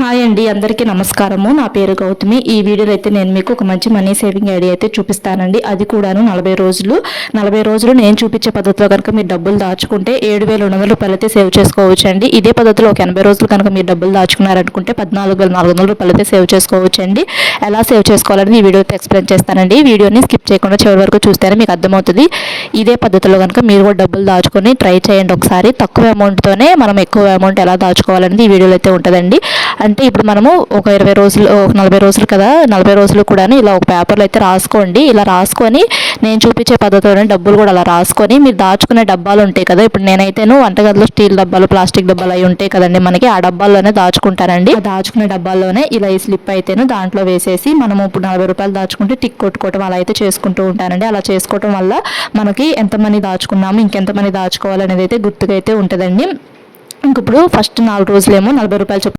Hi అండి, అందరికీ నమస్కారము. నా పేరు గౌతమి. ఈ వీడియోలో అయితే నేను మీకు ఒక మంచి మనీ సేవింగ్ ఐడియా అయితే చూపిస్తానండి. అది కూడాను 40 రోజులు నేను చూపించే పద్ధతిలో కనుక మీరు డబ్బులు దాచుకుంటే 7,200 రూపాయలు అయితే సేవ్ చేసుకోవచ్చు అండి. ఇదే పద్ధతిలో ఒక 80 రోజులు కనుక మీరు డబ్బులు దాచుకున్నారనుకుంటే 14,400 రూపాయలు అయితే సేవ్ చేసుకోవచ్చు అండి. ఎలా సేవ్ చేసుకోవాలని ఈ వీడియో అయితే ఎక్స్ప్లెయిన్ చేస్తానండి. ఈ వీడియోని స్కిప్ చేయకుండా చివరి వరకు చూస్తేనే మీకు అర్థమవుతుంది. ఇదే పద్ధతిలో కనుక మీరు కూడా డబ్బులు దాచుకొని ట్రై చేయండి ఒకసారి. తక్కువ అమౌంట్తోనే మనం ఎక్కువ అమౌంట్ ఎలా దాచుకోవాలనేది ఈ వీడియోలో అయితే ఉంటుందండి. అంటే ఇప్పుడు మనము ఒక 20 రోజులు, ఒక 40 రోజులు కదా, 40 రోజులు కూడా ఇలా ఒక పేపర్లో అయితే రాసుకోండి. ఇలా రాసుకొని నేను చూపించే పద్ధతిలోనే డబ్బులు కూడా అలా రాసుకొని మీరు దాచుకునే డబ్బాలు ఉంటాయి కదా. ఇప్పుడు నేనైతేను వంటగదిలో స్టీల్ డబ్బాలు, ప్లాస్టిక్ డబ్బాలు అవి ఉంటాయి కదండి మనకి, ఆ డబ్బాల్లోనే దాచుకుంటానండి. ఆ దాచుకునే డబ్బాల్లోనే ఇలా ఈ స్లిప్ అయితేను దాంట్లో వేసేసి మనము ఇప్పుడు 40 రూపాయలు దాచుకుంటే టిక్ కొట్టుకోవటం అలా అయితే చేసుకుంటూ ఉంటానండి. అలా చేసుకోవటం వల్ల మనకి ఎంత మనీ దాచుకున్నాము, ఇంకెంత మనీ దాచుకోవాలనేది అయితే గుర్తుగా అయితే ఉంటుందండి. ఇంక ఇప్పుడు ఫస్ట్ 4 రోజులేమో 40 రూపాయలు